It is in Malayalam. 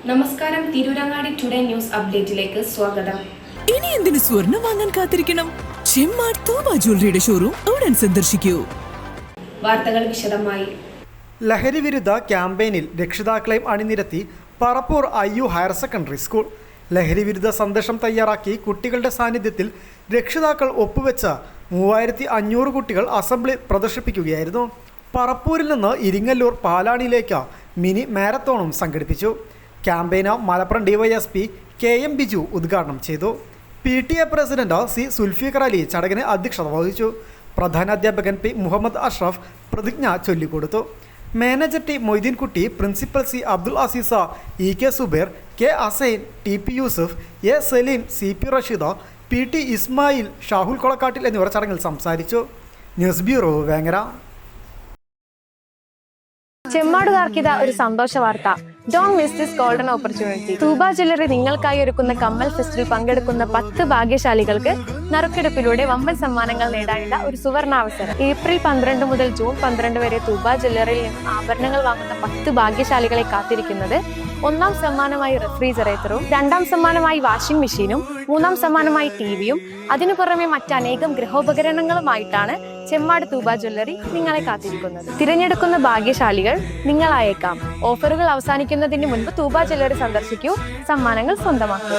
നമസ്കാരം, തിരൂരങ്ങാടി ടുഡേ ന്യൂസ് അപ്ഡേറ്റിലേക്ക് സ്വാഗതം. ഇനി എന്തിനു സ്വർണം വാങ്ങാൻ കാത്തിരിക്കണം? ചെമ്മാട് തോമ ജ്വല്ലറിയുടെ ഷോറൂം ഉടൻ സന്ദർശിക്കൂ. വാർത്തകൾ വിശദമായി. ലഹരി വിരുദ്ധ ക്യാമ്പയിനിൽ രക്ഷിതാക്കളെയും അണിനിരത്തി Parappur IU higher secondary school. ലഹരി വിരുദ്ധ സന്ദേശം തയ്യാറാക്കി കുട്ടികളുടെ സാന്നിധ്യത്തിൽ രക്ഷിതാക്കൾ ഒപ്പുവെച്ച 3500 കുട്ടികൾ അസംബ്ലി പ്രദർശിപ്പിക്കുകയായിരുന്നു. പറപ്പൂരിൽ നിന്ന് ഇരിങ്ങല്ലൂർ പാലാണിയിലേക്ക് മിനി മാരത്തോണും സംഘടിപ്പിച്ചു. ക്യാമ്പയിന് മലപ്പുറം DYSP KM ബിജു ഉദ്ഘാടനം ചെയ്തു. PTA president C Zulfikar Ali ചടങ്ങിന് അധ്യക്ഷത വഹിച്ചു. പ്രധാനാധ്യാപകൻ P മുഹമ്മദ് അഷ്റഫ് പ്രതിജ്ഞ ചൊല്ലിക്കൊടുത്തു. Manager T Moideenkutty, principal C Abdul Azeez, EK Zubair, K Asain, TP Yusuf, A Saleem, CP Rasheeda, PT Ismail, Shahul Kolakkattil എന്നിവർ ചടങ്ങിൽ സംസാരിച്ചു. News bureau, Vengara. ചെമ്മാടുകാർക്കിത ഒരു സന്തോഷ വാർത്ത. Don't miss this golden opportunity. Tuba jewellery നിങ്ങൾക്കായി ഒരുക്കുന്ന കമ്മൽ ഫെസ്റ്റിൽ പങ്കെടുക്കുന്ന 10 ഭാഗ്യശാലികൾക്ക് നറുക്കെടുപ്പിലൂടെ വമ്പൻ സമ്മാനങ്ങൾ നേടാനുള്ള ഒരു സുവർണാവസരം. ഏപ്രിൽ 12 മുതൽ ജൂൺ 12 വരെ തൂബ ജ്വല്ലറിയിൽ നിന്ന് ആഭരണങ്ങൾ വാങ്ങുന്ന 10 ഭാഗ്യശാലികളെ കാത്തിരിക്കുന്നത് 1ാം സമ്മാനമായി റെഫ്രിജറേറ്ററും, 2ാം സമ്മാനമായി വാഷിംഗ് മെഷീനും, 3ാം സമ്മാനമായി TV-യും, അതിനു പുറമെ മറ്റനേകം ഗൃഹോപകരണങ്ങളുമായിട്ടാണ് ചെമ്മാട് തൂബ ജ്വല്ലറി നിങ്ങളെ കാത്തിരിക്കുന്നത്. തിരഞ്ഞെടുക്കുന്ന ഭാഗ്യശാലികൾ നിങ്ങളായേക്കാം. ഓഫറുകൾ അവസാനിക്കുന്നതിന് മുൻപ് തൂബ ജ്വല്ലറി സന്ദർശിക്കൂ, സമ്മാനങ്ങൾ സ്വന്തമാക്കൂ.